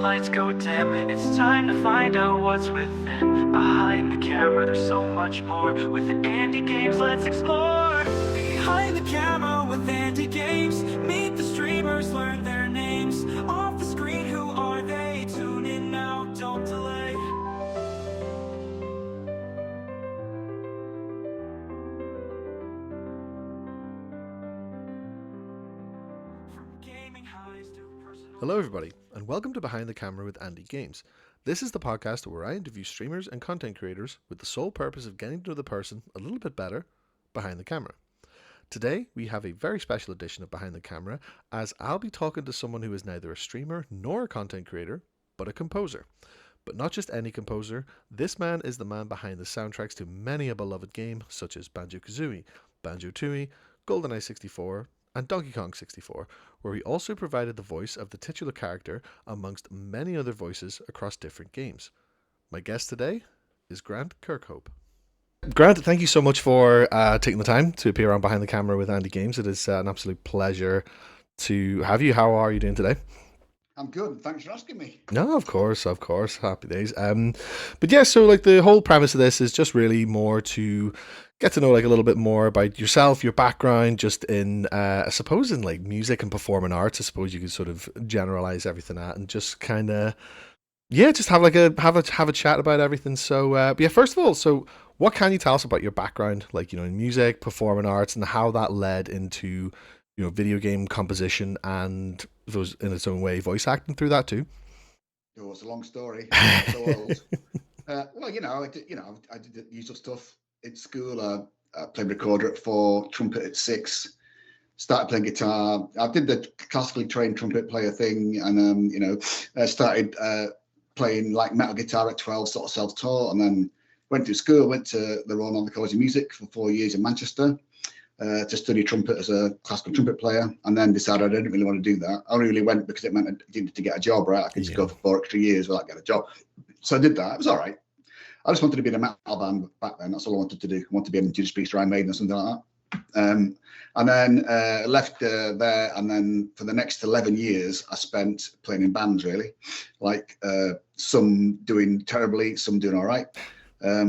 lights go dim, it's time to find out what's within. Behind the camera, there's so much more. With AndyGames, let's explore. Behind the camera with AndyGames, meet the streamers, learn their names. Off the screen, who are they? Tune in now, don't delay. From gaming highs to personal... Hello, everybody, and welcome to Behind the Camera with AndyGames. This is the podcast where I interview streamers and content creators with the sole purpose of getting to know the person a little bit better behind the camera. Today, we have a very special edition of Behind the Camera, as I'll be talking to someone who is neither a streamer nor a content creator, but a composer. But not just any composer, this man is the man behind the soundtracks to many a beloved game, such as Banjo-Kazooie, Banjo-Tooie, Goldeneye 64, and Donkey Kong 64, where he also provided the voice of the titular character amongst many other voices across different games. My guest today is Grant Kirkhope. Grant, thank you so much for taking the time to appear on Behind the Camera with AndyGames. It is an absolute pleasure to have you. How are you doing today? I'm good. Thanks for asking me. No, of course. Happy days. But yeah, so like the whole premise of this is just really more to get to know like a little bit more about yourself, your background, just in I suppose in like music and performing arts. I suppose you could sort of generalize everything at and just kind of just have like have a chat about everything. So but yeah, first of all, so what can you tell us about your background, like in music, performing arts, and how that led into video game composition and those in its own way voice acting through that too? Oh, it's a long story. So old. Well, I did the usual stuff at school. I played recorder at 4, trumpet at 6. Started playing guitar. I did the classically trained trumpet player thing, and started playing like metal guitar at 12, sort of self-taught, and then went to school. Went to the Royal Northern College of Music for 4 years in Manchester. To study trumpet as a classical trumpet player, and then decided I didn't really want to do that. I only really went because it meant I needed to get a job, right? I could just go for 4 extra years without getting a job. So I did that. It was all right. I just wanted to be in a metal band back then. That's all I wanted to do. I wanted to be in Judas Priest or Iron Maiden or something like that. And then left there, and then for the next 11 years, I spent playing in bands, really. Like some doing terribly, some doing all right.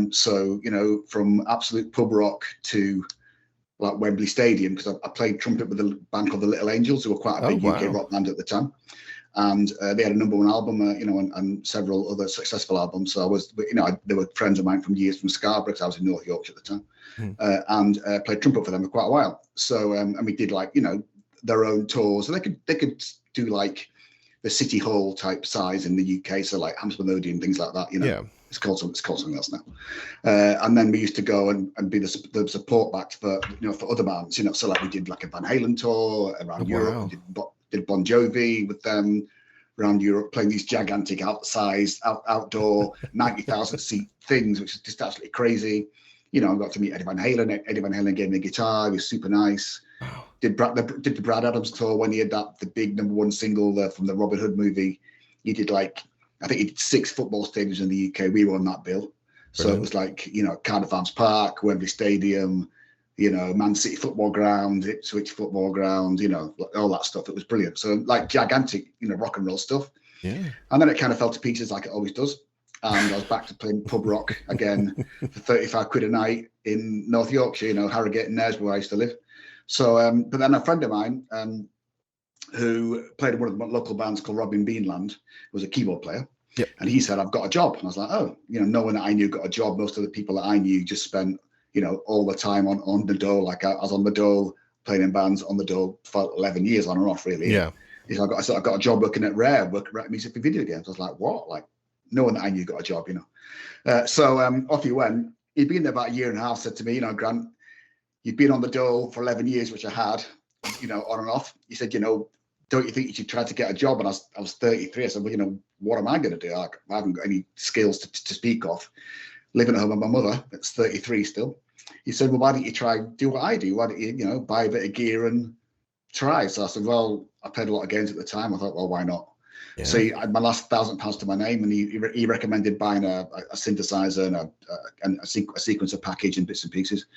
So, from absolute pub rock to like Wembley Stadium, because I played trumpet with a band called the Little Angels, who were quite a big UK rock band at the time. And they had a #1 album, and several other successful albums. So I was, they were friends of mine from years from Scarborough, because I was in North Yorkshire at the time, and played trumpet for them for quite a while. So, and we did like, their own tours. And they could do like the City Hall type size in the UK. So like Hammersmith Odeon, things like that, Yeah. It's called something else now. And then we used to go and be the support act for for other bands. So like we did like a Van Halen tour around Europe. Wow. We did Bon Jovi with them around Europe, playing these gigantic outdoor 90,000 seat things, which is just absolutely crazy. I got to meet Eddie Van Halen. Eddie Van Halen gave me a guitar. He was super nice. Wow. Did the Brad Adams tour when he had the big #1 single from the Robin Hood movie. He did I think he did 6 football stadiums in the UK. We were on that bill. So Brilliant. It was like, Cardiff Arms Park, Wembley Stadium, Man City football ground, Ipswich football ground, all that stuff. It was brilliant. So like gigantic, rock and roll stuff. Yeah. And then it kind of fell to pieces like it always does. And I was back to playing pub rock again for 35 quid a night in North Yorkshire, Harrogate and Knaresborough, where I used to live. So, but then a friend of mine, who played in one of the local bands called Robin Beanland, was a keyboard player. Yep. And he said, I've got a job. And I was like, oh, no one that I knew got a job. Most of the people that I knew just spent, all the time on the dole. Like I was on the dole, playing in bands on the dole for 11 years on and off, really. Yeah. He said, I got a job working at Rare, working at music for video games. I was like, what? Like, no one that I knew got a job, So off he went. He'd been there about a year and a half, said to me, Grant, you've been on the dole for 11 years, which I had, on and off. He said, don't you think you should try to get a job? And I was 33. I said, well, what am I going to do? I haven't got any skills to speak of. Living at home with my mother, that's 33 still. He said, well, why don't you try do what I do? Why don't you, buy a bit of gear and try? So I said, well, I played a lot of games at the time. I thought, well, why not? Yeah. So I had my last £1,000 to my name, and he recommended buying a synthesizer and a sequencer package and bits and pieces.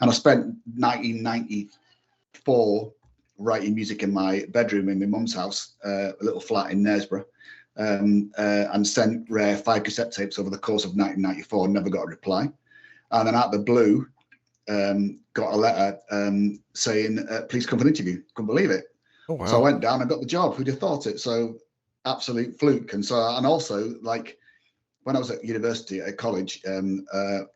And I spent 1994 writing music in my bedroom in my mum's house, a little flat in Knaresborough. and sent Rare 5 cassette tapes over the course of 1994. Never got a reply. And then out of the blue, got a letter saying, please come for an interview. Couldn't believe it. Oh wow. So I went down and got the job. Who'd have thought it? So absolute fluke. And also, like, when I was at university, at college,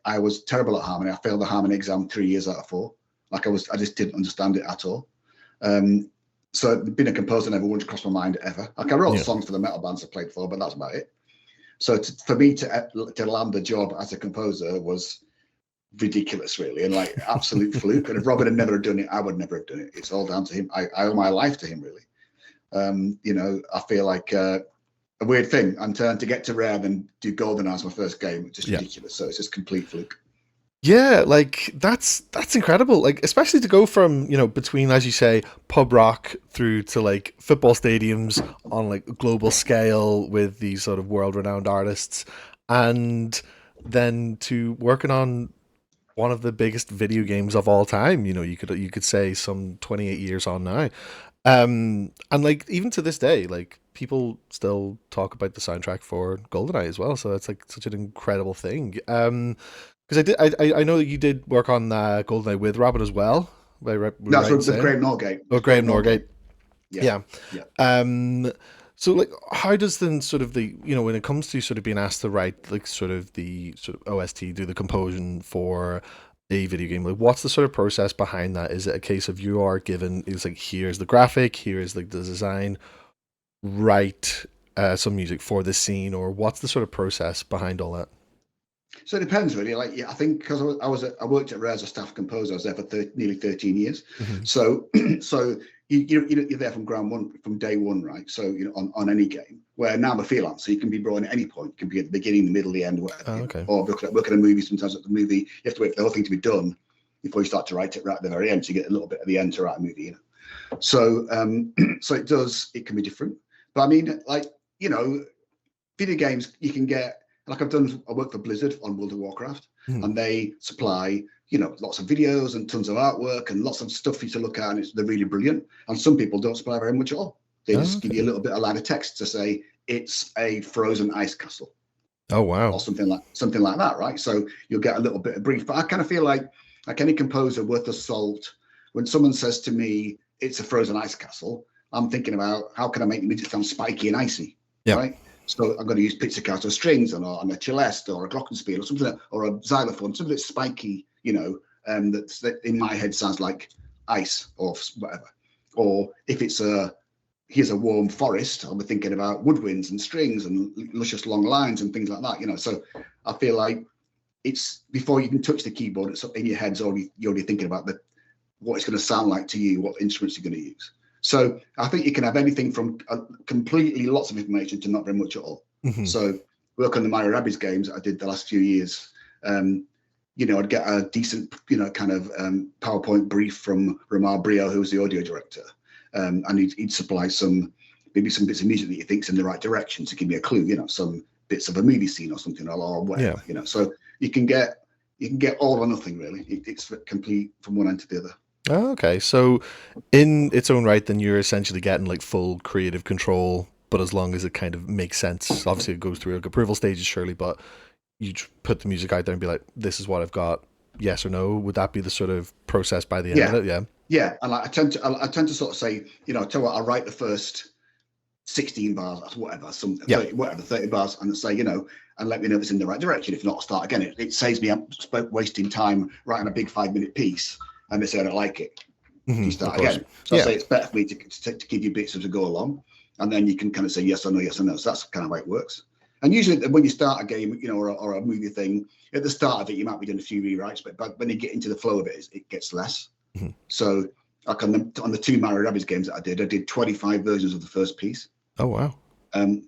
I was terrible at harmony. I failed the harmony exam 3 years out of 4. Like I just didn't understand it at all. So being a composer never once crossed my mind ever. Like I wrote songs for the metal bands I played for, but that's about it. So for me to land a job as a composer was ridiculous, really, and like absolute fluke. And if Robin had never done it, I would never have done it. It's all down to him. I owe my life to him, really. You know, I feel like a weird thing. And to get to Rare and do Goldeneye as my first game, it's just ridiculous. So it's just complete fluke. Yeah, like that's incredible. Like especially to go from, you know, between, as you say, pub rock through to like football stadiums on like a global scale with these sort of world-renowned artists, and then to working on one of the biggest video games of all time. You know, you could say some 28 years on now. And like even to this day, like people still talk about the soundtrack for GoldenEye as well. So that's like such an incredible thing. Because I know that you did work on GoldenEye with Robin as well. That's with Graham Norgate. Oh, Graham Norgate. Yeah. So like, how does then sort of the, you know, when it comes to sort of being asked to write like sort of the sort of OST, do the composition for a video game, like what's the sort of process behind that? Is it a case of you are given, it's like, here's the graphic, here's like the design, write some music for this scene, or what's the sort of process behind all that? So it depends, really. Like, I think because I worked at Rare as a staff composer. I was there for nearly 13 years. Mm-hmm. So you're there from ground one, from day one, right? So you know, on any game. Where now I'm a freelancer, you can be brought in at any point. You can be at the beginning, the middle, the end, whatever. Okay. Or work at a movie. Sometimes at the movie, you have to wait for the whole thing to be done before you start to write it right at the very end. So you get a little bit at the end to write a movie. You know. So so it can be different. But I mean, like, you know, video games you can get. Like I work for Blizzard on World of Warcraft, and they supply, you know, lots of videos and tons of artwork and lots of stuff for you to look at, and they're really brilliant. And some people don't supply very much at all. They just give you a little bit of line of text to say it's a frozen ice castle. Oh wow. Or something like that, right? So you'll get a little bit of brief. But I kind of feel like any composer worth of salt, when someone says to me it's a frozen ice castle, I'm thinking about how can I make the music sound spiky and icy, right? So I'm going to use pizzicato strings on a celeste or a glockenspiel or something, or a xylophone, something that's spiky, you know, that in my head sounds like ice or whatever. Or if it's here's a warm forest, I'll be thinking about woodwinds and strings and luscious long lines and things like that, you know. So I feel like it's before you can touch the keyboard, it's in your head. You're already thinking about what it's going to sound like to you, what instruments you're going to use. So I think you can have anything from completely lots of information to not very much at all. Mm-hmm. So work on the Mario Rabbids games I did the last few years. You know, I'd get a decent, you know, kind of PowerPoint brief from Ramar Brio, who was the audio director, and he'd supply maybe some bits of music that he thinks in the right direction to give me a clue. You know, some bits of a movie scene or something or whatever. Yeah. You know, so you can get all or nothing really. It's complete from one end to the other. Oh, okay. So in its own right, then you're essentially getting like full creative control, but as long as it kind of makes sense. Obviously it goes through like approval stages, surely, but you put the music out there and be like, this is what I've got, yes or no. Would that be the sort of process by the end of it? Yeah. Yeah. And like, I tend to sort of say, you know, tell you what, I'll write the first 16 bars, whatever, 30 bars, and say, you know, and let me know if it's in the right direction. If not, I'll start again. It saves me wasting time writing a big 5-minute piece. And they say I don't like it. You start again. So I say it's better for me to give you bits as we go along, and then you can kind of say yes or no, yes or no. So that's kind of how it works. And usually when you start a game, you know, or a movie thing, at the start of it, you might be doing a few rewrites, but when you get into the flow of it, it gets less. Mm-hmm. So like on the 2 Mario Rabbids games that I did 25 versions of the first piece. Oh wow.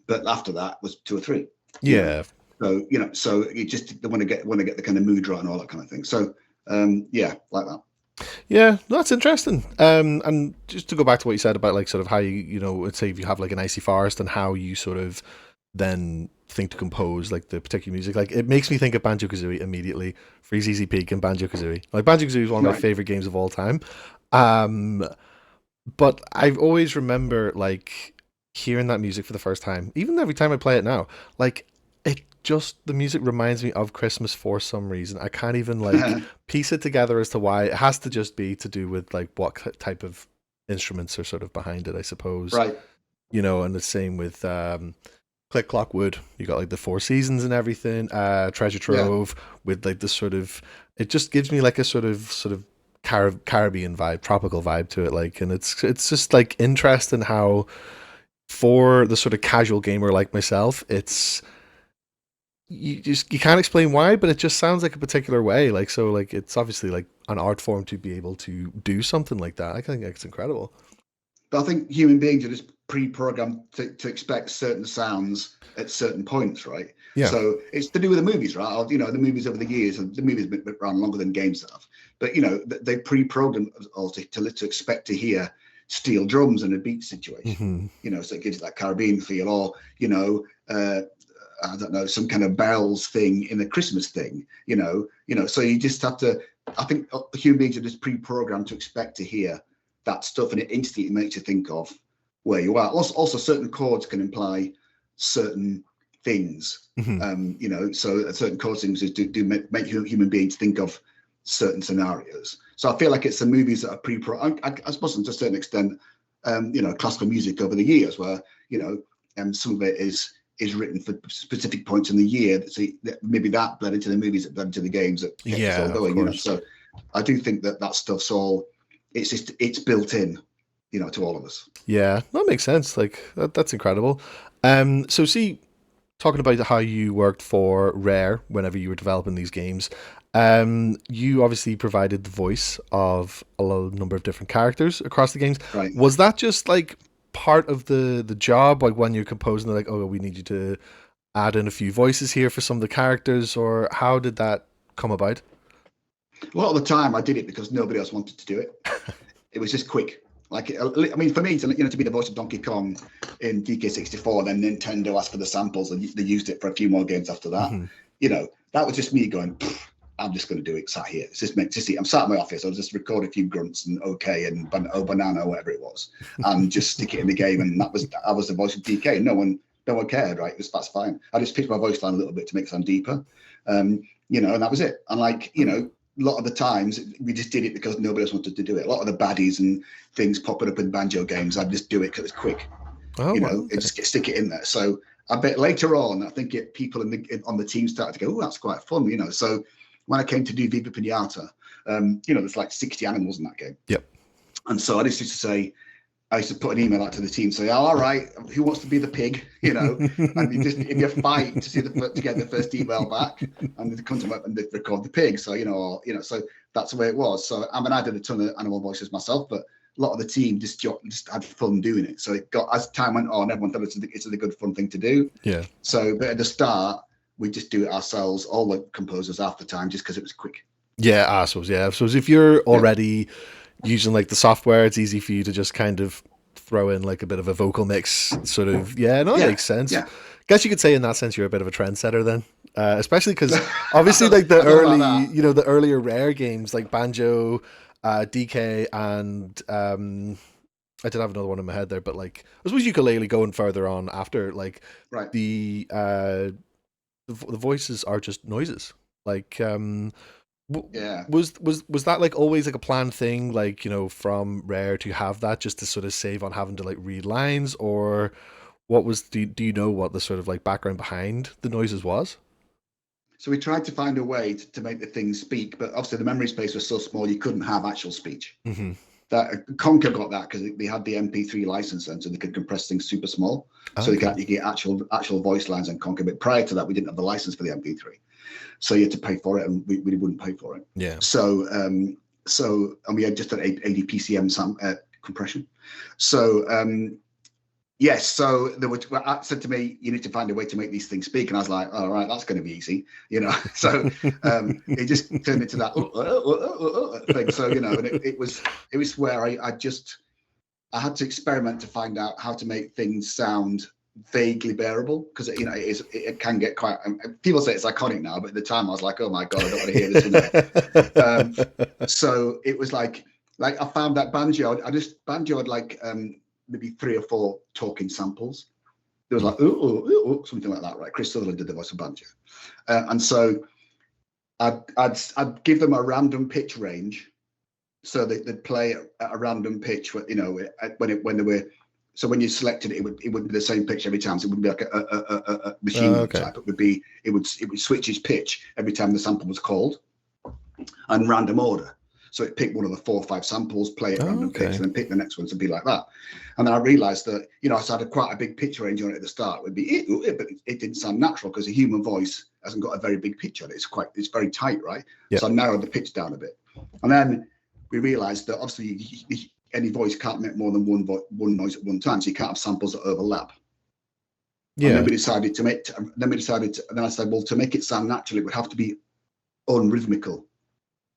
But after that was 2 or 3. Yeah. So you know, so you just want to get the kind of mood right and all that kind of thing. So like that. Yeah, that's interesting. And just to go back to what you said about like sort of how you know, let's say if you have like an icy forest and how you sort of then think to compose like the particular music, like it makes me think of Banjo-Kazooie immediately. Freeze Easy Peak and Banjo-Kazooie. Like Banjo-Kazooie is one of my favorite games of all time. But I always remember like hearing that music for the first time, even every time I play it now, like the music reminds me of Christmas for some reason. I can't even like piece it together as to why. It has to just be to do with like what type of instruments are sort of behind it, I suppose. Right. And the same with Click Clock Wood. You got like the Four Seasons and everything. Treasure Yeah. Trove with like the sort of. It just gives me like a sort of Caribbean vibe, tropical vibe to it. Like, and it's just like interesting how for the sort of casual gamer like myself, it's you can't explain why, but it just sounds like a particular way. Like so, like it's obviously like an art form to be able to do something like that. I think it's incredible. But I think human beings are just pre-programmed to expect certain sounds at certain points, right? Yeah. So it's to do with the movies, right? Or, the movies over the years, the movies have been around longer than games have. But they pre-programmed us to expect to hear steel drums in a beat situation. Mm-hmm. So it gives you that Caribbean feel, or I don't know, some kind of bells thing in a Christmas thing. So you just have to. I think human beings are just pre-programmed to expect to hear that stuff, and it instantly makes you think of where you are. Also certain chords can imply certain things. Mm-hmm. So certain chord signatures do make human beings think of certain scenarios. So I feel like it's the movies that are I suppose to a certain extent, classical music over the years, where some of it is written for specific points in the year. So maybe that bled into the movies, that bled into the games, that kept us all going. So I do think that stuff's all. It's built in, to all of us. Yeah, that makes sense. Like that's incredible. So see, talking about how you worked for Rare whenever you were developing these games, you obviously provided the voice of a number of different characters across the games. Right. Was that just like part of the job, like when you're composing, they're like, oh, we need you to add in a few voices here for some of the characters, or how did that come about? A lot of the time I did it because nobody else wanted to do it. It was just quick. Like, I mean, for me to be the voice of Donkey Kong in DK64, then Nintendo asked for the samples and they used it for a few more games after that. Mm-hmm. That was just me going, I'm just going to do it sat here. It's just meant to see. I'm sat in my office. I'll just record a few grunts and okay and banana, whatever it was, and just stick it in the game. And I was the voice of DK. No one cared, right? That's fine. I just pitched my voice line a little bit to make it sound deeper, and that was it. And a lot of the times we just did it because nobody else wanted to do it. A lot of the baddies and things popping up in banjo games, I'd just do it because it's quick. Just stick it in there. So I bet later on, I think people on the team started to go, oh, that's quite fun, So when I came to do Viva Pinata, there's like 60 animals in that game. Yep. And so I just used to say, I used to put an email out to the team, say, all right, who wants to be the pig? And if you fight to get the first email back, and they come to and they record the pig. So so that's the way it was. So I did a ton of animal voices myself, but a lot of the team just had fun doing it. So it got, as time went on, everyone thought it's a good fun thing to do. Yeah. So, but at the start, we just do it ourselves, all the composers half the time, just because it was quick. Yeah, I suppose. Yeah, I suppose if you're already using like the software, it's easy for you to just kind of throw in like a bit of a vocal mix, sort of. That makes sense. Yeah. Guess you could say in that sense you're a bit of a trendsetter then, especially because obviously like the early, the earlier Rare games like Banjo, DK, and I did have another one in my head there, but like I suppose ukulele going further on after, like the voices are just noises. Like was that like always like a planned thing, like from Rare to have that just to sort of save on having to like read lines, or what was do you know what the sort of like background behind the noises was? So we tried to find a way to make the thing speak, but obviously the memory space was so small you couldn't have actual speech. Mm-hmm. That Conker got that because they had the MP3 license, and so they could compress things super small, so you get actual voice lines on Conker. But prior to that, we didn't have the license for the MP3, so you had to pay for it, and we wouldn't pay for it. Yeah. So and we had just an 80 PCM compression. So yes, so I said to me, you need to find a way to make these things speak, and I was like, all right, that's going to be easy, So it just turned into that thing. So and it was where I had to experiment to find out how to make things sound vaguely bearable, because it can get quite. People say it's iconic now, but at the time I was like, oh my god, I don't want to hear this. So it was like I found that banjo. Banjo had like maybe 3 or 4 talking samples. There was like ooh, something like that, right? Chris Sutherland did the voice of Banjo, and so I'd give them a random pitch range, so they'd play at a random pitch. You know, when they were. So when you selected it, it would be the same pitch every time. So it wouldn't be like a machine gun type. It would switch its pitch every time the sample was called, and random order. So it picked one of the 4 or 5 samples, play it random pitch, and then pick the next one to be like that. And then I realised that, you know, I had quite a big pitch range on it at the start. It would be but it didn't sound natural because a human voice hasn't got a very big pitch on it. It's very tight, right? Yeah. So I narrowed the pitch down a bit, and then we realised that obviously any voice can't make more than one noise at one time, so you can't have samples that overlap. Yeah. And then we decided then I said, well, to make it sound natural, it would have to be unrhythmical.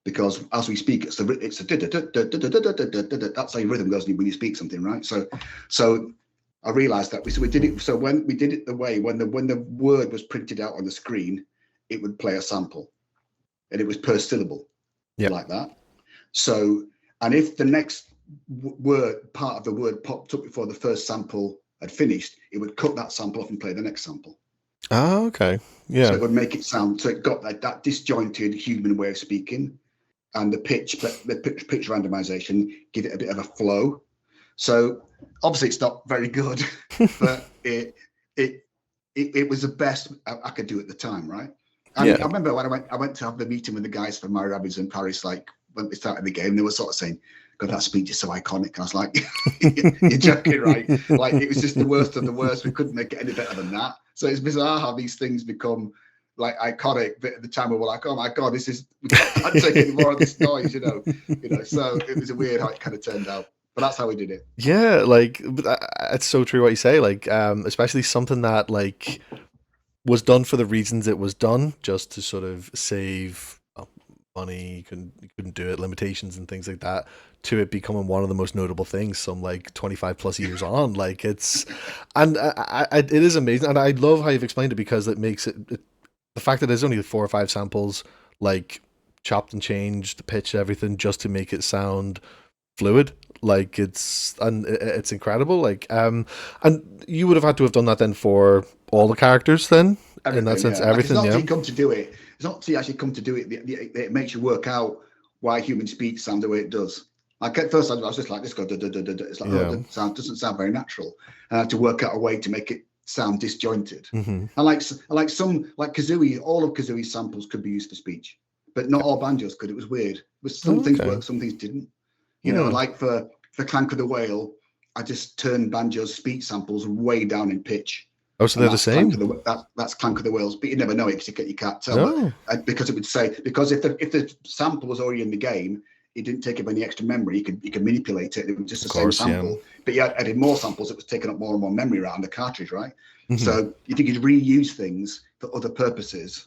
Because as we speak, it's a that's how your rhythm goes when you speak something, right? So I realised that we did it. So when we did it the way when the word was printed out on the screen, it would play a sample, and it was per syllable, like that. So, and if the next part of the word popped up before the first sample had finished, it would cut that sample off and play the next sample. Oh, okay, yeah. So it would make it sound. So it got like that disjointed human way of speaking. And the pitch randomization give it a bit of a flow. So obviously it's not very good, but it was the best I could do at the time, right? And I remember when I went to have the meeting with the guys from My Rabbids in Paris, like when we started the game, they were sort of saying, "God, that speech is so iconic." And I was like, "You're joking, right?" Like it was just the worst of the worst. We couldn't make it any better than that. So it's bizarre how these things become like iconic, but at the time we were like, oh my god, we can't take any more of this noise, you know. So it was weird how it kind of turned out, but that's how we did it. Yeah, like it's so true what you say, like especially something that like was done for the reasons it was done, just to sort of save money, you couldn't do it, limitations and things like that, to it becoming one of the most notable things some like 25 plus years on. Like it's, and it is amazing, and I love how you've explained it, because it makes it the fact that there's only 4 or 5 samples, like chopped and changed, the pitch, everything, just to make it sound fluid. Like it's incredible. Like and you would have had to have done that then for all the characters then, everything, in that sense, everything. It's not you come to do it. It's not until you actually come to do it. It makes you work out why human speech sounds the way it does. Like at first I was just like, this go da da da da. It's like, oh, that sound doesn't sound very natural, and I had to work out a way to make it sound disjointed. And like Kazooie, all of Kazooie's samples could be used for speech, but not all banjos could. It was weird. Some things worked, some things didn't. You know, like for Clank of the Whale, I just turned banjo's speech samples way down in pitch. Oh, so they're the same. That's Clank of the Whales, but you never know it because you can't tell. Because it would say, because if the sample was already in the game, it didn't take up any extra memory. You could manipulate it. It was just the same sample. But you added more samples, it was taking up more and more memory around the cartridge, right? So you think you'd reuse things for other purposes,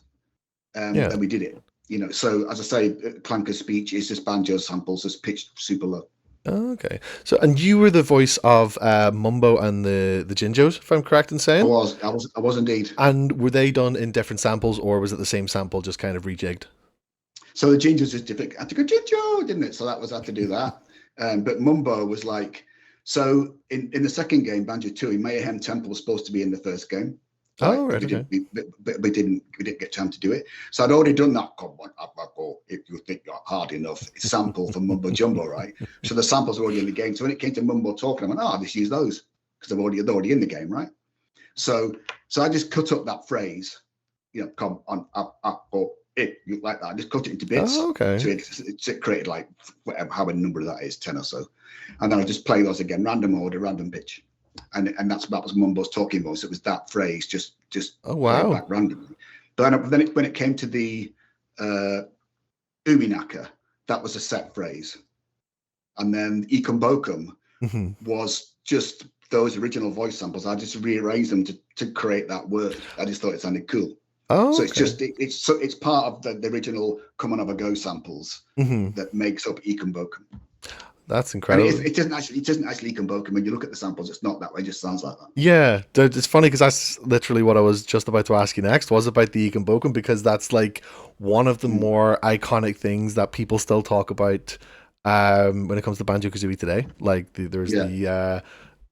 then we did it. You know, so as I say, Clanker's speech is just banjo samples, just pitched super low. Oh, okay. So, and you were the voice of Mumbo and the Jinjos, if I'm correct in saying? I was indeed. And were they done in different samples, or was it the same sample, just kind of rejigged? So the Jinjos is different. I had to go Jinjo, didn't it? So I had to do that. But Mumbo was like, so in the second game, Banjo Tooie, Mayhem Temple was supposed to be in the first game. Oh, right. But we didn't get time to do it. So I'd already done that. Come on, if you think you're hard enough, sample for Mumbo Jumbo, right? So the samples were already in the game. So when it came to Mumbo talking, I went, I'll just use those because they're already in the game, right? So I just cut up that phrase, you know, come on, like that. I just cut it into bits. Oh, okay. So it created like whatever, how many number that is, 10 or so, and then I just play those again, random order, random pitch. And that was Mumbo's talking voice. It was that phrase, just oh wow, back randomly. But then when it came to the Uminaka, that was a set phrase, and then Ikumbokum was just those original voice samples. I just rearranged them to create that word. I just thought it sounded cool. Oh, so it's part of the original Come On Have a Go samples that makes up Ikumbokum. That's incredible. It doesn't actually Ikumbokum. When you look at the samples, it's not that way. It just sounds like that. Yeah, it's funny because that's literally what I was just about to ask you next. Was about the Ikumbokum, because that's like one of the more iconic things that people still talk about when it comes to Banjo-Kazooie today. Like there's the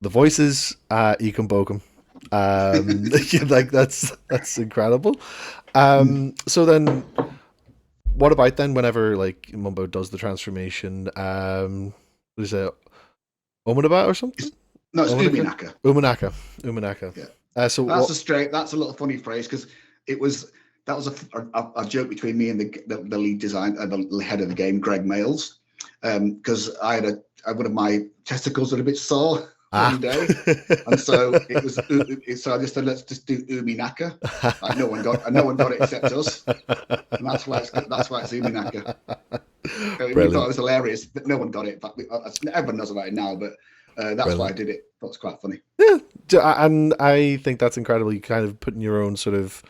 The voices, Ecom Bokum. Like that's incredible. So then, what about then? Whenever like Mumbo does the transformation, is it Omanaba or something? No, it's Omanaka, Uminaka. Umanaka. Yeah. So That's what? That's a little funny phrase because that was a joke between me and the lead design, the head of the game, Greg Mails, because one of my testicles were a bit sore one day, and so so I just said let's just do Uminaka. Like no one got it except us, and that's why it's Uminaka. We thought it Brilliant. was hilarious, but no one got it. But everyone knows about it now, but that's why I Brilliant. did it. That's quite funny. Yeah, and I think that's incredible. You kind of putting your own sort of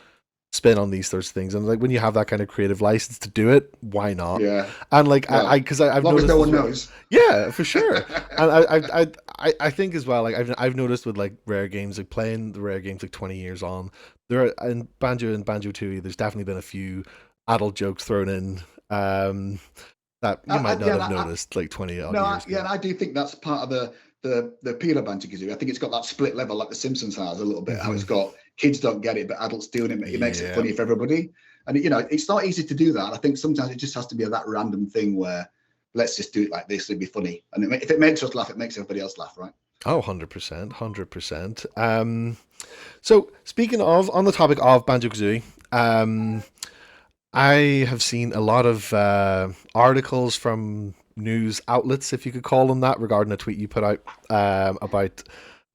spin on these sorts of things, and like when you have that kind of creative license to do it, why not? Yeah. And like Well, because as I've long as noticed no as one well. knows. Yeah, for sure. And I think as well, like I've noticed with like rare games, like playing the rare games like 20 years on, there are in Banjo and Banjo Tooie, there's definitely been a few adult jokes thrown in that you might not Yeah, have noticed like 20 odd no, years yeah, ago. and I do think that's part of the appeal of Banjo-Kazooie. I think it's got that split level like The Simpsons has a little bit. How Hmm. it's got kids don't get it, but adults do, and it makes it Yeah. funny for everybody. And it's not easy to do that. I think sometimes it just has to be that random thing where let's just do it like this. It'd be funny, and if it makes us laugh, it makes everybody else laugh, right? Oh, 100%, 100%. So speaking of, on the topic of Banjo-Kazooie, I have seen a lot of articles from news outlets, if you could call them that, regarding a tweet you put out about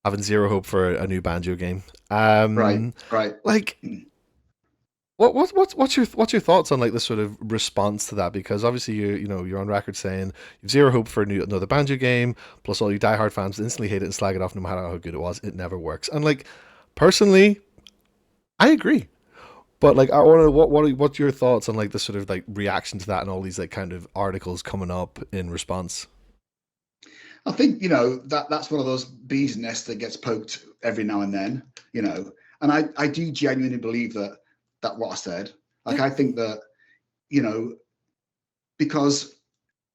having zero hope for a new Banjo game. Right, right. Like, what's your thoughts on like the sort of response to that? Because obviously you're on record saying you've zero hope for another Banjo game. Plus, all you diehard fans instantly hate it and slag it off, no matter how good it was. It never works. And like, personally, I agree. But like, I want to what's your thoughts on like the sort of like reaction to that and all these like kind of articles coming up in response? I think that's one of those bees' nests that gets poked every now and then. And I do genuinely believe that what I said. Like Yeah, I think that you know because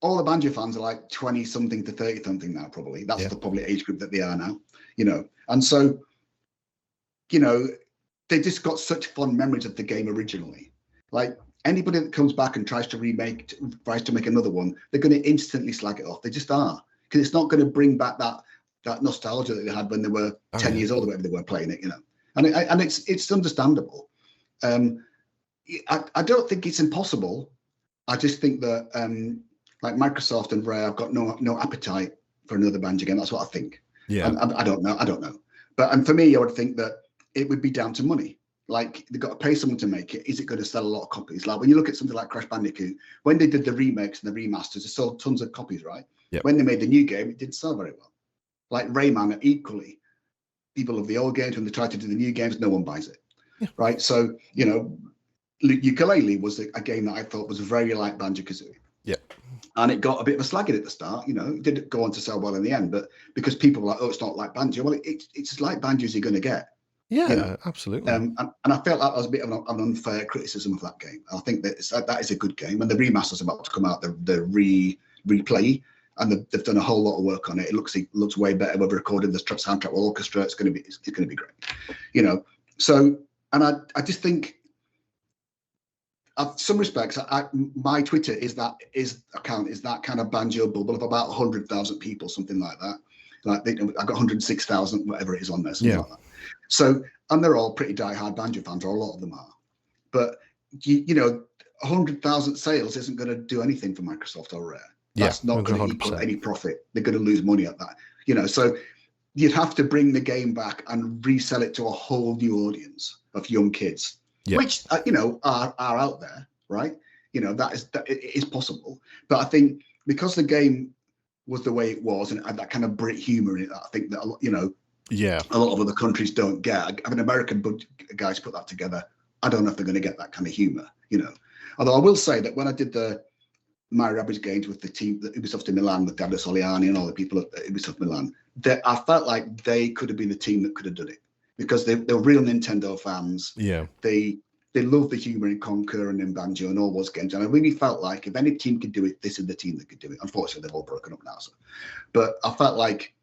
all the Banjo fans are like 20 something to 30 something now, probably. That's yeah, the probably age group that they are now. And so, you know, they just got such fond memories of the game originally. Like anybody that comes back and tries to make another one, they're going to instantly slag it off. They just are. Because it's not going to bring back that nostalgia that they had when they were oh 10 yeah, years old or whatever they were playing it. And it's understandable. Um, I don't think it's impossible. I just think that like Microsoft and Rare have got no appetite for another Banjo game. That's what I think. yeah, And I don't know. But for me, I would think that it would be down to money. Like they've got to pay someone to make it. Is it going to sell a lot of copies? Like when you look at something like Crash Bandicoot, when they did the remakes and the remasters, they sold tons of copies, right? yep, When they made the new game, it didn't sell very well. Like Rayman, equally, people of the old games, when they tried to do the new games, no one buys it, yeah, right? So Ukulele was a game that I thought was very like Banjo-Kazooie. yeah, And it got a bit of a slagging at the start. It didn't go on to sell well in the end, but because people were like, oh, it's not like Banjo. Well, it's as like Banjo as you're going to get. yeah, absolutely. And I felt that was a bit of an unfair criticism of that game. I think that is a good game. And the remaster's about to come out, the replay, and they've done a whole lot of work on it. It looks way better. We've recorded the soundtrack with orchestra. It's going to be great. So, and I just think, in some respects, my Twitter is that kind of Banjo bubble of about 100,000 people, something like that. Like I've got 106,000, whatever it is on there, something Yeah, like that. So, and they're all pretty diehard Banjo fans, or a lot of them are. But 100,000 sales isn't going to do anything for Microsoft or Rare. yeah, That's not going to equal 100%. any profit. They're going to lose money at that. So you'd have to bring the game back and resell it to a whole new audience of young kids, Yeah, which are out there, right? That it is possible. But I think because the game was the way it was and had that kind of Brit humor in it, I think that yeah, a lot of other countries don't get. Having American guys put that together, I don't know if they're going to get that kind of humor. Although I will say that when I did the Mario Rabbids games with the team, the Ubisoft in Milan, with Davide Soliani and all the people at Ubisoft Milan, I felt like they could have been the team that could have done it because they're real Nintendo fans. yeah, They love the humor in Conquer and in Banjo and all those games, and I really felt like if any team could do it, this is the team that could do it. Unfortunately, they've all broken up now. But I felt like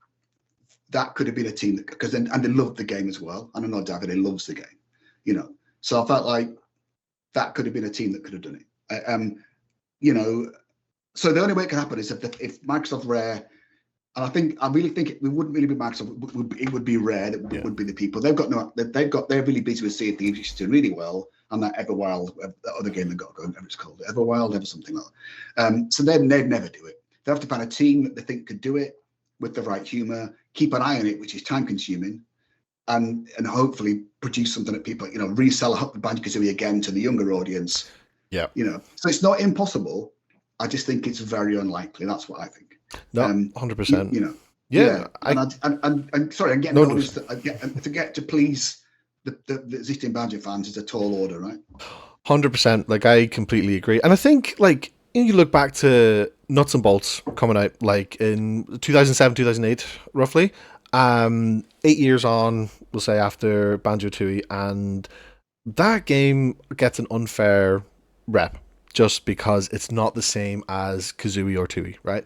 that could have been a team that, because then, and they loved the game as well. And I know Davide loves the game, you know. So I felt like that could have been a team that could have done it. You know, so the only way it can happen is if Microsoft Rare, and I really think it wouldn't really be Microsoft. It would be Rare that would be the people. They're really busy with Sea of Thieves, which is doing really well, and that Everwild, that other game they got going, whatever it's called, Everwild, ever something like that. So they'd never do it. They have to find a team that they think could do it with the right humor, keep an eye on it, which is time consuming, and hopefully produce something that people, you know, resell Banjo-Kazooie again to the younger audience. Yeah. You know, so it's not impossible. I just think it's very unlikely. That's what I think. No, 100%. You know, yeah. And sorry, I'm getting noticed that to get to please the existing Badger fans is a tall order, right? 100%. Like, I completely agree. And I think, like, you look back to Nuts and Bolts coming out, like, in 2007, 2008, roughly. 8 years on, we'll say, after Banjo-Tooie, and that game gets an unfair rep just because it's not the same as Kazooie or Tooie, right?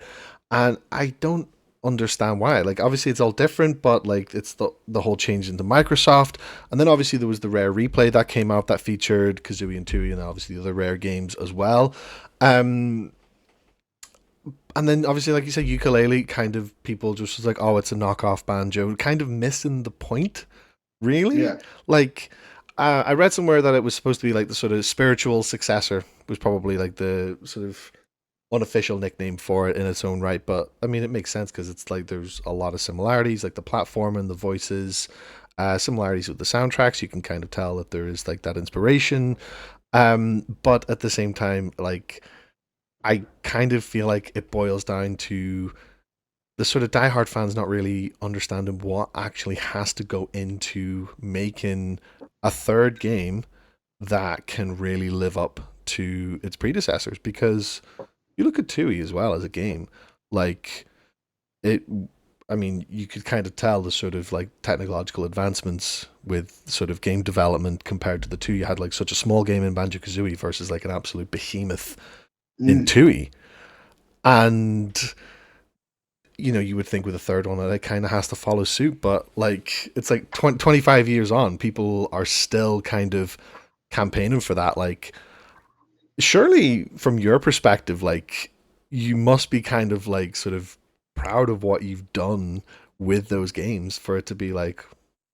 And I don't understand why. Like, obviously it's all different, but like it's the whole change into Microsoft, and then obviously there was the Rare replay that came out that featured Kazooie and Tooie, and obviously the other Rare games as well. And then obviously, like you said, Ukulele, kind of people just was like, oh, it's a knockoff Banjo, kind of missing the point, really. Yeah. Like, I read somewhere that it was supposed to be like the sort of spiritual successor, was probably like the sort of unofficial nickname for it in its own right. But I mean, it makes sense because it's like there's a lot of similarities, like the platform and the voices, similarities with the soundtracks. You can kind of tell that there is like that inspiration. But at the same time, like, I kind of feel like it boils down to the sort of diehard fans not really understanding what actually has to go into making a third game that can really live up to its predecessors. Because you look at Tooie as well as a game, like it. I mean, you could kind of tell the sort of like technological advancements with sort of game development compared to the two. You had like such a small game in Banjo-Kazooie versus like an absolute behemoth in Tooie. And you know, you would think with a third one that it kind of has to follow suit, but like it's like 25 years on, people are still kind of campaigning for that. Like, surely from your perspective, like, you must be kind of like sort of proud of what you've done with those games for it to be like,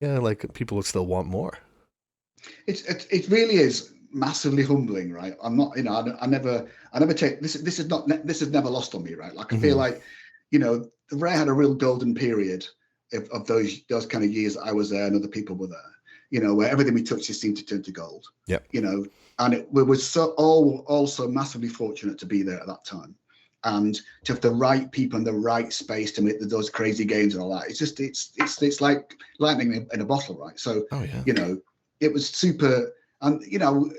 yeah, like people would still want more. It really is massively humbling, right? I'm not, you know, I never take this. This is never lost on me, right? Like, I feel like, you know, the Rare had a real golden period of those kind of years that I was there and other people were there, you know, where everything we touched just seemed to turn to gold. Yeah. You know, and we were also massively fortunate to be there at that time, and to have the right people in the right space to make those crazy games and all that. It's just it's like lightning in a bottle, right? So, you know, it was super, and you know.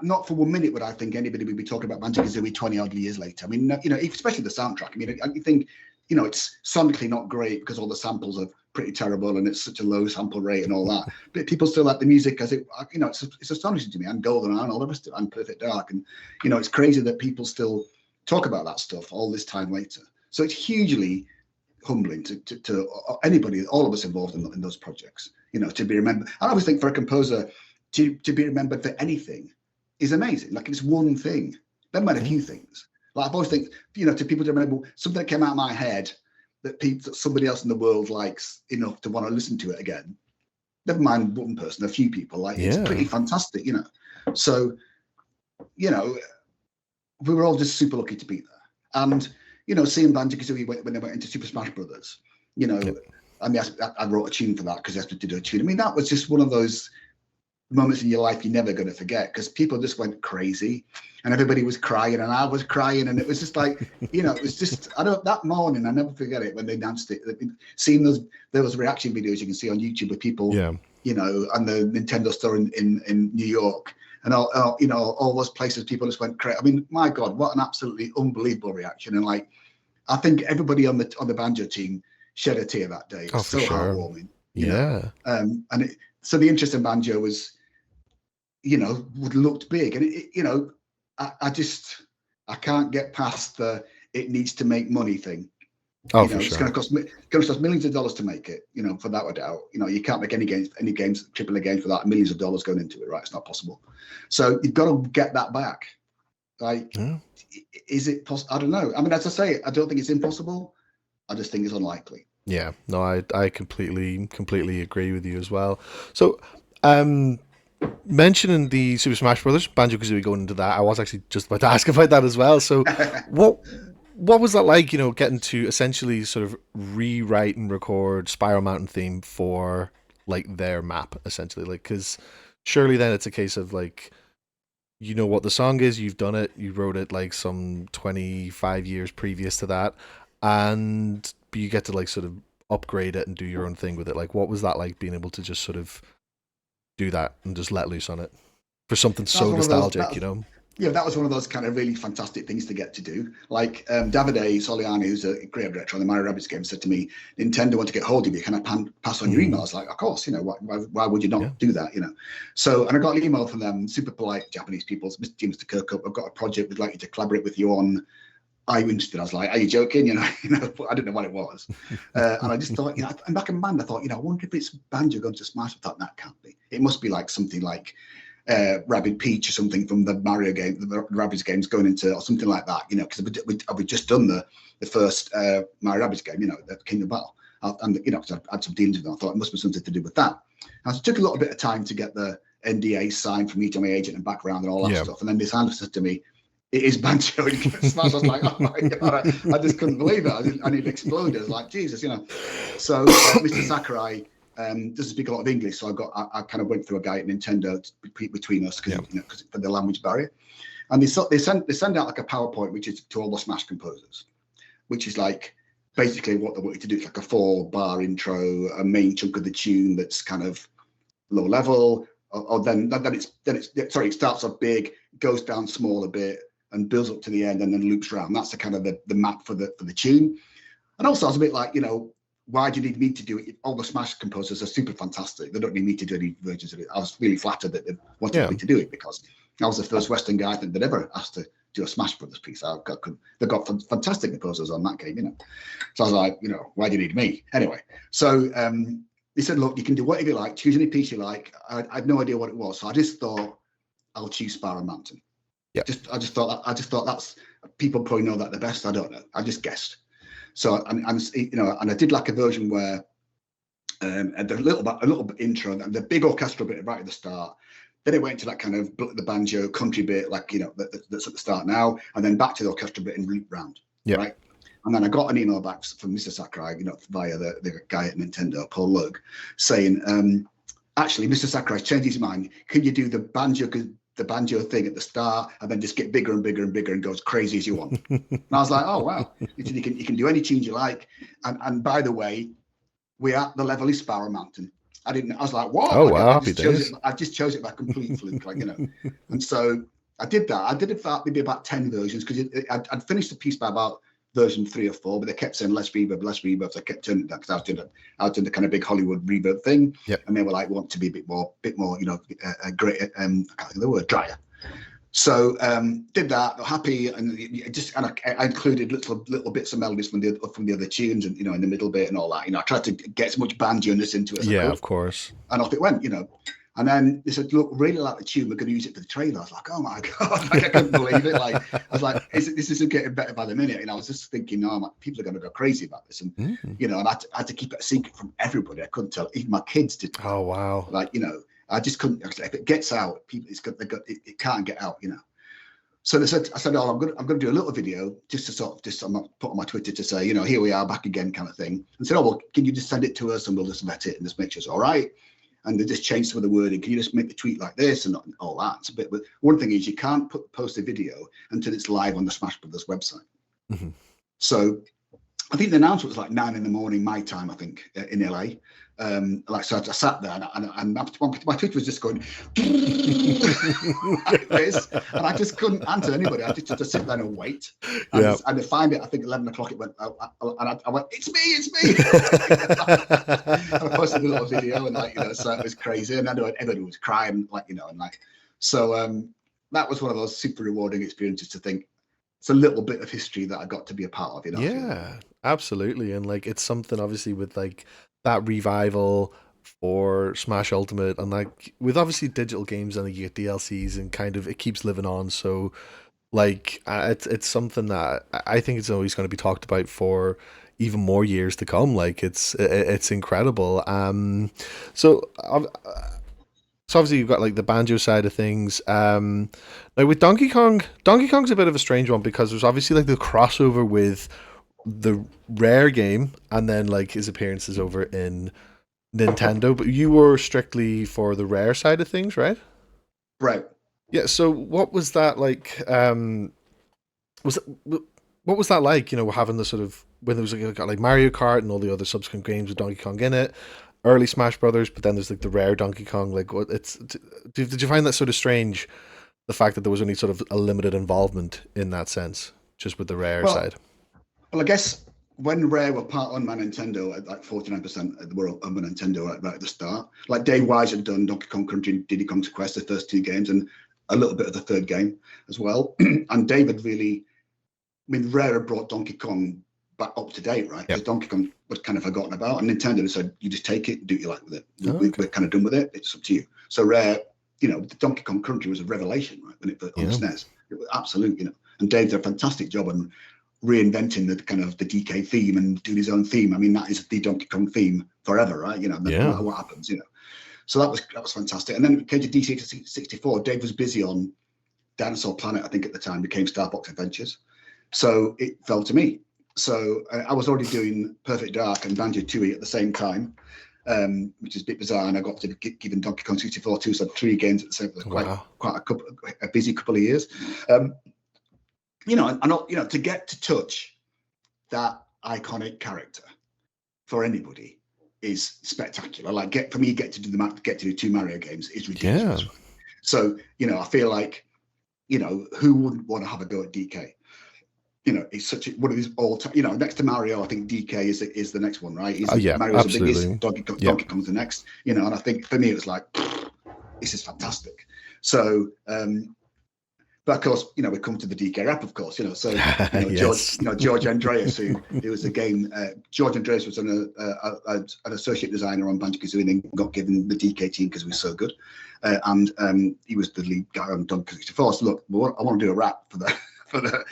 Not for 1 minute would I think anybody would be talking about Banjo-Kazooie 20 odd years later. I mean, you know, especially the soundtrack. I mean, you think, you know, it's sonically not great because all the samples are pretty terrible and it's such a low sample rate and all that. But people still like the music as it, you know, it's astonishing to me. And Goldeneye and all the rest of it, and Perfect Dark. And, you know, it's crazy that people still talk about that stuff all this time later. So it's hugely humbling to anybody, all of us involved in those projects, you know, to be remembered. I always think for a composer, to be remembered for anything is amazing. Like, it's one thing. Never mind a few things. Like, I've always think, you know, to people to remember something that came out of my head that somebody else in the world likes enough to want to listen to it again. Never mind one person, a few people. Like, it's pretty fantastic, you know. So, you know, we were all just super lucky to be there. And, you know, seeing Banjo-Kazooie when they went into Super Smash Brothers, you know, I mean, I wrote a tune for that because I had to do a tune. I mean, that was just one of those moments in your life you're never going to forget, because people just went crazy and everybody was crying and I was crying, and it was just like, you know, it was just, that morning, I never forget it when they announced it. Seeing those reaction videos you can see on YouTube with people, you know, and the Nintendo store in New York and all, you know, all those places, people just went crazy. I mean, my God, what an absolutely unbelievable reaction. And like, I think everybody on the Banjo team shed a tear that day. It was so heartwarming. You know? And so the interest in Banjo was, you know, looked big, and you know, I can't get past the it needs to make money thing. Oh, You for know, it's sure. going to cost millions of dollars to make it. You know, for that a doubt. You know, you can't make any games, AAA games without millions of dollars going into it, right? It's not possible. So you've got to get that back. Like, Yeah. is it possible? I don't know. I mean, as I say, I don't think it's impossible. I just think it's unlikely. Yeah, no, I completely agree with you as well. So, um, mentioning the Super Smash Brothers, Banjo-Kazooie, going into that, I was actually just about to ask about that as well. So, what what was that like? You know, getting to essentially sort of rewrite and record Spiral Mountain theme for like their map, essentially, like because surely then it's a case of like you know what the song is, you've done it, you wrote it like some 25 years previous to that, and you get to like sort of upgrade it and do your own thing with it. Like, what was that like being able to just sort of do that and just let loose on it for something That's so one of those. nostalgic, you know? Yeah, that was one of those kind of really fantastic things to get to do. Like Davide Soliani, who's a creative director on the Mario Rabbids game, said to me, "Nintendo want to get hold of you. Can I pass on your emails?" Like, of course, you know, why would you not Yeah. do that? You know. So, and I got an email from them, super polite Japanese people, Mr. Kirkhope. I've got a project. We'd like you to collaborate with you on. Are you interested? I was like, "Are you joking?" You know, I didn't know what it was, and I just thought, you know, and back in my mind, I thought, you know, I wonder if it's Banjo going to Smash. I thought that can't be. It must be like something like Rabbid Peach or something from the Mario game, the Rabbids games going into, or something like that, you know, because we'd just done the first Mario Rabbids game, you know, the Kingdom Battle. And, you know, because I had some dealings with them, I thought it must be something to do with that. And so it took a little bit of time to get the NDA signed for me to my agent and background and all that stuff. And then Miss Anderson said to me, "It is Banjo." And Smash. I was like, "Oh my God," I just couldn't believe it. And it exploded. I was like, Jesus, you know. So Mr. Sakurai doesn't speak a lot of English, so I kind of went through a guy at Nintendo between us because you know, for the language barrier. And they send out like a PowerPoint, which is to all the Smash composers, which is like basically what they want you to do. It's like a 4-bar intro, a main chunk of the tune that's kind of low level, or then it starts off big, goes down small a bit, and builds up to the end, and then loops around. That's the kind of the map for the tune. And also, I was a bit like, you know, why do you need me to do it? All the Smash composers are super fantastic. They don't need me to do any versions of it. I was really flattered that they wanted me to do it because I was the first Western guy that ever asked to do a Smash Brothers piece. They've got fantastic composers on that game, you know. So I was like, you know, why do you need me? Anyway, so they said, look, you can do whatever you like, choose any piece you like. I had no idea what it was. So I just thought, I'll choose Spiral Mountain. Yeah. I just thought that's, people probably know that the best. I don't know. I just guessed. So and you know, and I did like a version where a little bit intro, and the big orchestral bit right at the start. Then it went to that kind of the banjo country bit, like, you know, that's at the start now, and then back to the orchestral bit and loop round, right? And then I got an email back from Mr. Sakurai, you know, via the guy at Nintendo, Paul Lug, saying, actually, Mr. Sakurai's changed his mind. Can you do the banjo thing at the start and then just get bigger and bigger and bigger and go as crazy as you want? And I was like, oh wow, you can do any tunes you like. And by the way, we're at the level of Spiral Mountain. I was like, what? Oh like, wow, I just chose it by complete fluke, like, you know. And so I did that. I did it for maybe about 10 versions because I'd finished the piece by about version 3 or 4, but they kept saying less reverb. So I kept turning it down because I was doing the kind of big Hollywood reverb thing. And they were like, want to be a bit more, you know, great. I can't think of the word, drier. So did that, happy, and I included little bits of melodies from the other tunes, and, you know, in the middle bit and all that. You know, I tried to get as much banjo-ness into it as I could. Of course. And off it went, you know. And then they said, look, really like the tune, we're going to use it for the trailer. I was like, oh my God, like, I couldn't believe it. Like, I was like, this isn't getting better by the minute. And I was just thinking, no, people are going to go crazy about this. And, you know, and I had to keep it a secret from everybody. I couldn't tell, even my kids did. Oh, wow. Like, you know, I just couldn't, if it gets out, people, it can't get out, you know. So I said, oh, I'm going to do a little video just to I'm put on my Twitter to say, you know, here we are back again, kind of thing. And said, oh, well, can you just send it to us and we'll just vet it and just make sure it's all right. And they just changed some of the wording. Can you just make the tweet like this and all that? It's a bit. But one thing is, you can't post a video until it's live on the Smash Brothers website. So I think the announcement was like 9 a.m. my time, I think, in LA. Like, so I sat there and my Twitter was just going like this, and I just couldn't answer anybody. I just had to sit there and wait. And to find it, I think 11 o'clock it went, and I went, it's me. And I posted a little video, and, like, you know, so it was crazy, and everybody was crying, like, you know, and like, so that was one of those super rewarding experiences to think, it's a little bit of history that I got to be a part of. I feel like. Yeah, absolutely. And like it's something obviously with like that revival for Smash Ultimate and like with obviously digital games and like, you get DLCs and kind of it keeps living on. So like it's something that I think it's always going to be talked about for even more years to come. Like it's incredible. So so obviously you've got like the banjo side of things. Now with Donkey Kong, Donkey Kong's a bit of a strange one because there's obviously like the crossover with the Rare game and then like his appearances over in Nintendo, but you were strictly for the Rare side of things, right? Right. Yeah. So what was that like? Was it, what was that like? Having the sort of when there was like Mario Kart and all the other subsequent games with Donkey Kong in it, early Smash Brothers, but then there's like the Rare Donkey Kong. Like, what it's did you find that sort of strange? The fact that there was only sort of a limited involvement in that sense, just with the Rare Well, side. well, I guess when Rare were part owned by Nintendo at like 49% of the world owned by Nintendo right at the start, like Dave Wise had done Donkey Kong Country and Diddy Kong Quest, the first two games, and a little bit of the third game as well. And David really, I mean, Rare had brought Donkey Kong back up to date, right? Because Yep. Donkey Kong was kind of forgotten about, and Nintendo said, "You just take it, do what you like with it. Oh, okay. We're kind of done with it. It's up to you." So Rare, the Donkey Kong Country was a revelation, right? When it on the SNES, it was absolute, And Dave did a fantastic job on reinventing the kind of the DK theme and doing his own theme. I mean, that is the Donkey Kong theme forever, right? No matter what happens, So that was fantastic. And then it came to DC64. Dave was busy on Dinosaur Planet, I think at the time, became Starbox Adventures. So it fell to me. So I was already doing Perfect Dark and Banjo Tooie at the same time, which is a bit bizarre. And I got to be given Donkey Kong 64 too, so 3 games at the same time. Quite a busy couple of years. And to get to touch that iconic character for anybody is spectacular. Like get to do 2 Mario games is ridiculous. Yeah. Right? So I feel like who wouldn't want to have a go at DK? It's such one of these all time. Next to Mario, I think DK is the next one, right? Mario's absolutely. the biggest. Donkey Kong's the next. And I think for me it was like this is fantastic. So. But of course, we come to the DK rap, of course, So Yes. George Andreas, who was the game. George Andreas was an associate designer on Banjo-Kazooie and then got given the DK team because he was so good, and he was the lead guy on Donkey Kong 64. So look, I want to do a rap for the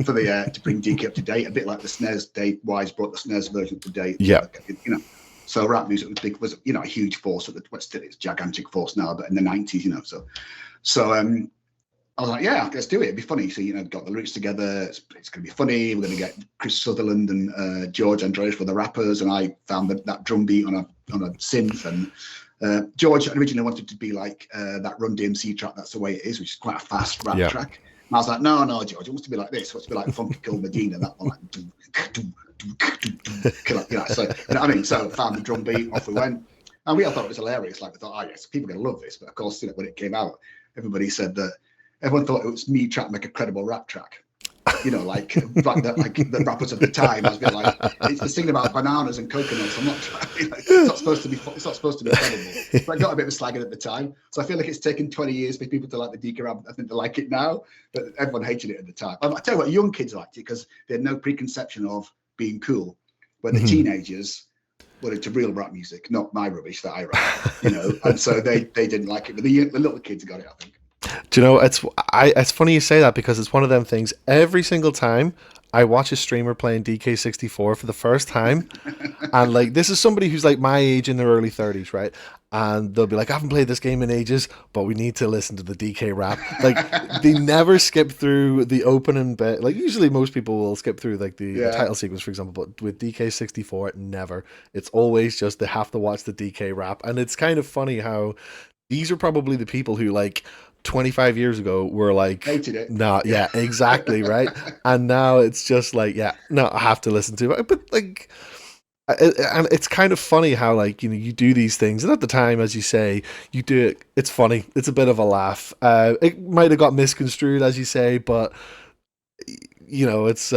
to bring DK up to date, a bit like the SNES. Dave Wise brought the SNES version up to date. Yeah. So rap music was a huge force at it's gigantic force now, but in the 90s, so. I was like, yeah, let's do it. It'd be funny. So, got the lyrics together. It's going to be funny. We're going to get Chris Sutherland and George Andreas for the rappers. And I found that drum beat on a synth. And George originally wanted to be like that Run DMC track, That's the Way It Is, which is quite a fast rap track. And I was like, no, George, it wants to be like this. It wants to be like Funky Kill Medina, that one, like, so, what I mean? So found the drum beat, off we went. And we all thought it was hilarious. Like, we thought, oh, yes, people are going to love this. But of course, when it came out, everybody said that everyone thought it was me trying to make a credible rap track. Like the rappers of the time. I was being like, it's the thing about bananas and coconuts. I'm not trying. It's not supposed to be. It's not supposed to be credible. But I got a bit of a slagging at the time. So I feel like it's taken 20 years for people to like the DK rap. I think they like it now, but everyone hated it at the time. I tell you what, young kids liked it because they had no preconception of being cool. Where the teenagers wanted to real rap music, not my rubbish that I write. And so they didn't like it. But the little kids got it, I think. Do you know, it's funny you say that because it's one of them things. Every single time I watch a streamer playing DK64 for the first time, and like this is somebody who's like my age in their early 30s, right? And they'll be like, I haven't played this game in ages, but we need to listen to the DK rap. Like they never skip through the opening bit. Like usually most people will skip through like the title sequence, for example, but with DK64, never. It's always just they have to watch the DK rap. And it's kind of funny how these are probably the people who like 25 years ago were like, hated it. No, yeah, exactly, right? And now it's just like, yeah, no, I have to listen to it. But like, and it's kind of funny how like, you do these things. And at the time, as you say, you do it. It's funny. It's a bit of a laugh. It might have got misconstrued, as you say, but it's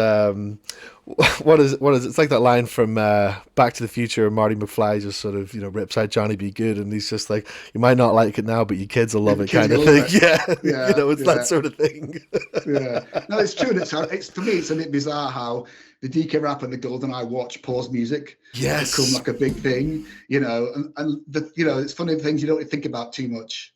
what is it? It's like that line from Back to the Future. Marty McFly just sort of rips out Johnny Be Good, and he's just like, you might not like it now, but your kids will love it, Kids kind of will love thing. it. Yeah, Yeah, it's that sort of thing. yeah. No, it's true. It's for me, it's a bit bizarre how the DK rap and the Goldeneye watch pause music Yes. become like a big thing, and it's funny things you don't think about too much.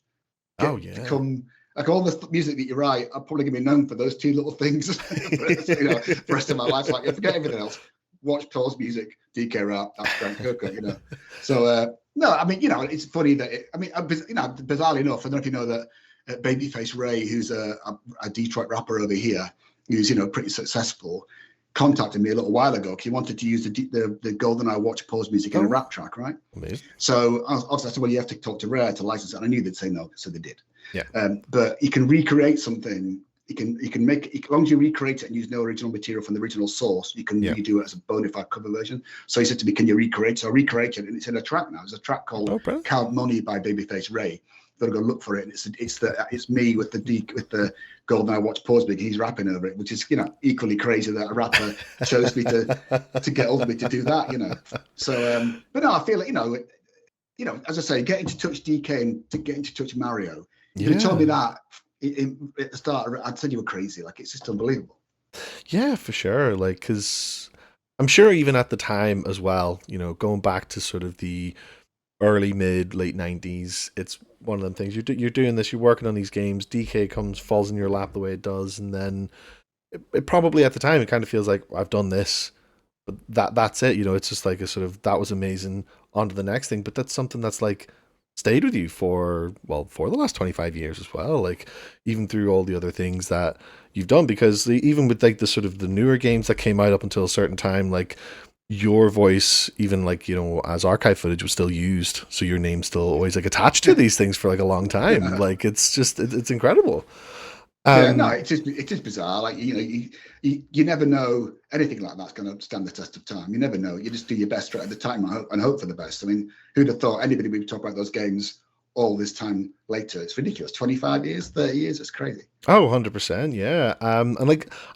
Become like all the music that you write. I'm probably gonna be known for those two little things for the rest of my life. Like, you forget everything else. Watch pause music, DK rap. That's Grant Kirkhope, So no, I mean, it's funny that bizarrely enough, I don't know if you know that Babyface Ray, who's a Detroit rapper over here, who's pretty successful, contacted me a little while ago because he wanted to use the Goldeneye watch pause music in a rap track, right? Amazing. So obviously I said, well, you have to talk to Rare to license it. And I knew they'd say no, so they did. Yeah. But you can recreate something. You can make it, as long as you recreate it and use no original material from the original source, you can redo it as a bona fide cover version. So he said to me, can you recreate? So I recreated it, and it's in a track now. There's a track called Count Money by Babyface Ray. Gotta go look for it. And it's me with the Goldeneye watch pause big. He's rapping over it, which is equally crazy that a rapper chose me to get over me to do that. So but no, I feel like as I say, getting to touch DK and to getting to touch Mario. If you told me that at the start, I'd said you were crazy. Like, it's just unbelievable. Yeah, for sure. Like, because I'm sure even at the time as well, going back to sort of the early, mid, late 90s, it's one of them things. You're doing this, you're working on these games, DK falls in your lap the way it does, and then it probably at the time, it kind of feels like, I've done this, but that's it. It's just like a sort of, that was amazing, on to the next thing. But that's something that's like stayed with you for the last 25 years as well, like even through all the other things that you've done, because even with like the sort of the newer games that came out up until a certain time, like your voice, even like as archive footage, was still used, so your name's still always like attached to these things for like a long time. Like, it's just it's incredible. No, it's just bizarre. Like, you never know anything like that's going to stand the test of time. You never know. You just do your best right at the time and hope for the best. I mean, who'd have thought anybody would talk about those games all this time later? It's ridiculous. 25 years, 30 years. It's crazy. Oh, 100%. Yeah. And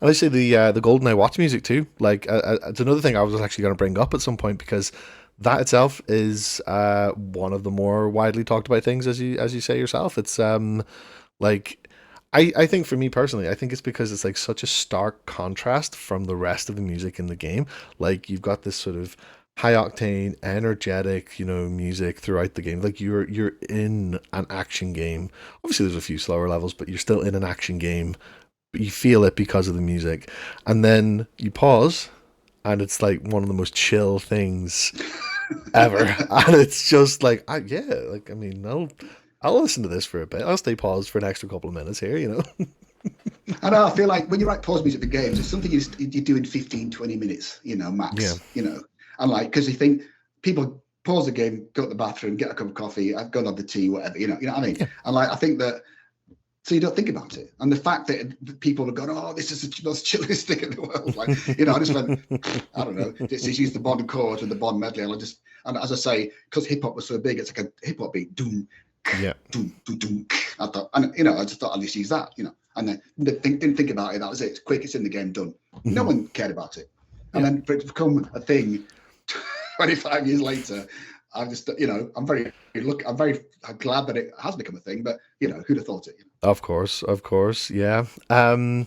I say the GoldenEye watch music too. Like, it's another thing I was actually going to bring up at some point, because that itself is one of the more widely talked about things, as you say yourself. It's like, I think for me personally, I think it's because it's like such a stark contrast from the rest of the music in the game. Like, you've got this sort of high octane, energetic, music throughout the game. Like, you're in an action game. Obviously, there's a few slower levels, but you're still in an action game. But you feel it because of the music, and then you pause, and it's like one of the most chill things ever. And it's just like, I mean, I'll listen to this for a bit. I'll stay paused for an extra couple of minutes here, I know. I feel like when you write pause music for games, it's something you do in 15, 20 minutes, max. Yeah. And like, because you think people pause the game, go to the bathroom, get a cup of coffee, go and have the tea, whatever, you know what I mean? Yeah. And like, I think that, so you don't think about it. And the fact that people have gone, oh, this is the most chillest thing in the world. Like, I just went, I don't know, just use the Bond chords with the Bond medley. And as I say, because hip hop was so big, it's like a hip hop beat, doom. Yeah. Doom, doom, doom. I thought, and I just thought I'll just use that, and then didn't think about it. That was it. It's quick. It's in the game. Done. Mm-hmm. No one cared about it. And then for it to become a thing 25 years later, I'm just, I'm very glad that it has become a thing. But who'd have thought it? Of course, yeah. I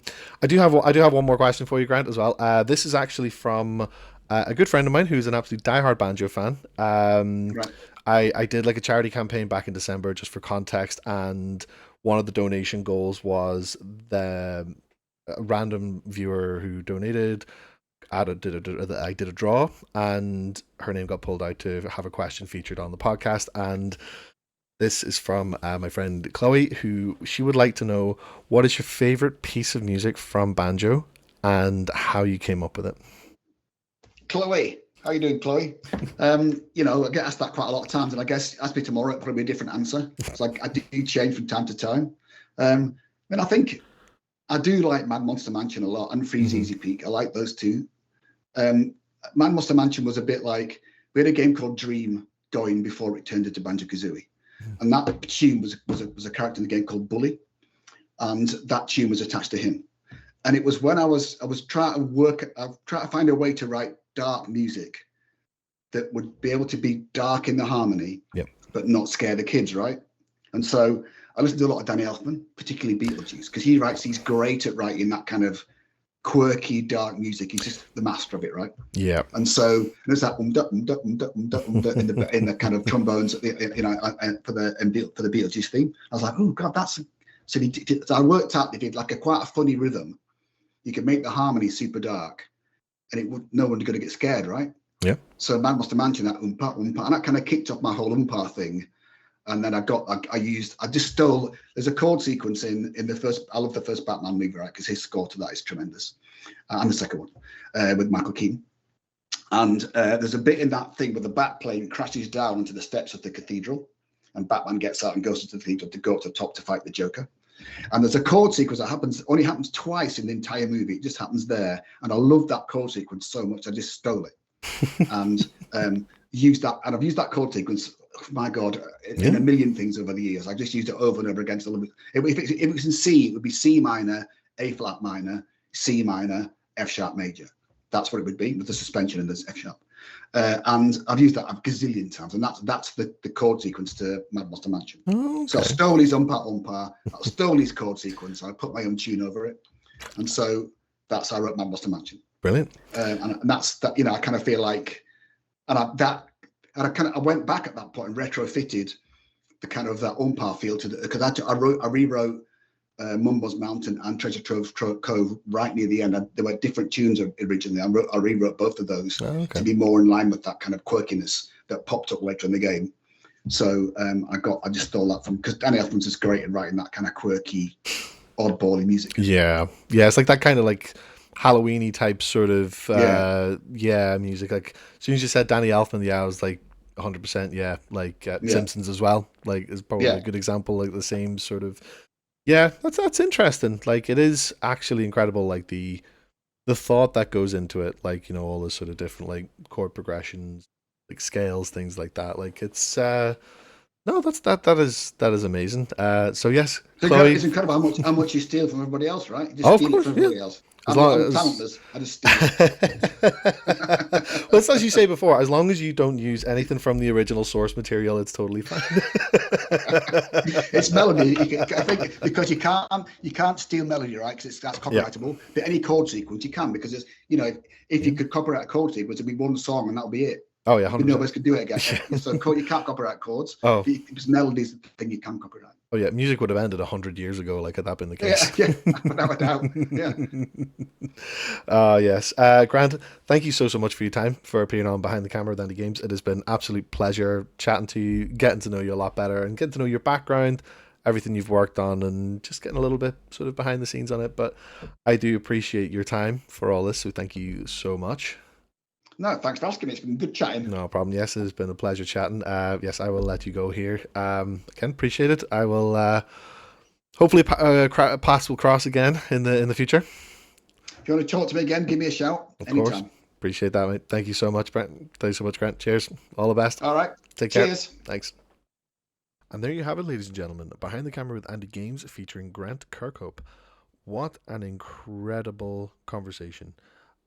do have one more question for you, Grant, as well. This is actually from a good friend of mine who's an absolute diehard banjo fan. Right. I did like a charity campaign back in December, just for context, and one of the donation goals was the random viewer who donated. I did a draw, and her name got pulled out to have a question featured on the podcast. And this is from my friend Chloe, who she would like to know, what is your favorite piece of music from banjo and how you came up with it. Chloe. How you doing, Chloe? I get asked that quite a lot of times, and I guess ask me tomorrow, it'll probably be a different answer. It's like I do change from time to time. I think I do like Mad Monster Mansion a lot, and Freeze Easy Peak. I like those two. Mad Monster Mansion was a bit like, we had a game called Dream going before it turned into Banjo-Kazooie, and that tune was a character in the game called Bully, and that tune was attached to him. And it was when I was trying to find a way to write dark music that would be able to be dark in the harmony, but not scare the kids, right? And so I listened to a lot of Danny Elfman, particularly Beetlejuice, because he's great at writing that kind of quirky, dark music. He's just the master of it, right? Yeah. And so there's that in the kind of trombones, for the Beetlejuice theme. I was like, oh God, that's so. I worked out they did like quite a funny rhythm. You could make the harmony super dark, and no one's going to get scared, right? Yeah. So Man Must Have Mansioned that oompa oompa, and that kind of kicked off my whole oompa thing. And then I just stole. There's a chord sequence in the first. I love the first Batman movie, right? Because his score to that is tremendous, and the second one with Michael Keaton. And there's a bit in that thing where the bat plane crashes down into the steps of the cathedral, and Batman gets out and goes to the cathedral to go up to the top to fight the Joker. And there's a chord sequence that only happens twice in the entire movie. It just happens there, and I love that chord sequence so much. I just stole it and used that. And I've used that chord sequence. My God, in a million things over the years. I just used it over and over again. If it was in C, it would be C minor, A flat minor, C minor, F sharp major. That's what it would be with the suspension and the F sharp. And I've used that a gazillion times, and that's the chord sequence to Mad Monster Mansion. Oh, okay. So I stole his umpa, I stole his chord sequence, I put my own tune over it, and so that's how I wrote Mad Monster Mansion. Brilliant. And that's that. I kind of feel like, I went back at that point and retrofitted the kind of that umpa feel to because I rewrote Mumbo's Mountain and Treasure Trove Cove right near the end. There were different tunes originally. I rewrote both of those to be more in line with that kind of quirkiness that popped up later in the game. So I just stole that from, because Danny Elfman's just great at writing that kind of quirky, oddbally music. Yeah, it's like that kind of like Halloween-y type sort of music. Like as soon as you said Danny Elfman, I was like 100%. Like Simpsons as well. Like is probably a good example. Like the same sort of. Yeah, that's interesting. Like it is actually incredible. Like the thought that goes into it. Like all the sort of different like chord progressions, like scales, things like that. Like it's no, that is amazing. So yes, Chloe, it's incredible how much you steal from everybody else, right? You just of steal course, it from everybody else. I'm talentless. I just steal it. Well, it's as you say before, as long as you don't use anything from the original source material, it's totally fine. It's melody. I think because you can't steal melody, right? Because that's copyrightable. But any chord sequence you can, because it's if you could copyright a chord sequence, it'd be one song and that'll be it. Oh yeah, 100%. Nobody can do it again. So you can't copyright chords. Oh, because melody's the thing you can copyright. Oh yeah, music would have ended 100 years ago. Like had that been the case? Yeah, without a doubt. Yeah. Yes, Grant, thank you so much for your time, for appearing on Behind the Camera with AndyGames. It has been an absolute pleasure chatting to you, getting to know you a lot better, and getting to know your background, everything you've worked on, and just getting a little bit sort of behind the scenes on it. But I do appreciate your time for all this, so thank you so much. No, thanks for asking me. It's been good chatting. No problem. Yes, it has been a pleasure chatting. Yes, I will let you go here. Again, appreciate it. I will hopefully paths will cross again in the future. If you want to talk to me again, give me a shout. Of anytime. Course. Appreciate that, mate. Thank you so much, Brent. Thank you so much, Grant. Cheers. All the best. All right. Take care. Cheers. Thanks. And there you have it, ladies and gentlemen. Behind the Camera with AndyGames featuring Grant Kirkhope. What an incredible conversation.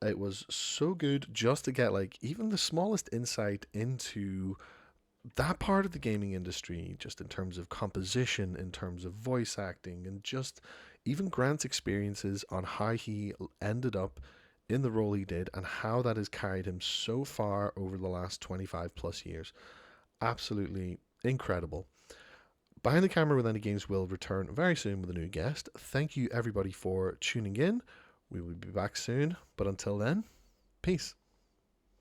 It was so good just to get like even the smallest insight into that part of the gaming industry, just in terms of composition, in terms of voice acting, and just even Grant's experiences on how he ended up in the role he did and how that has carried him so far over the last 25 plus years. Absolutely incredible. Behind the Camera with AndyGames will return very soon with a new guest. Thank you everybody for tuning in. We will be back soon, but until then, peace.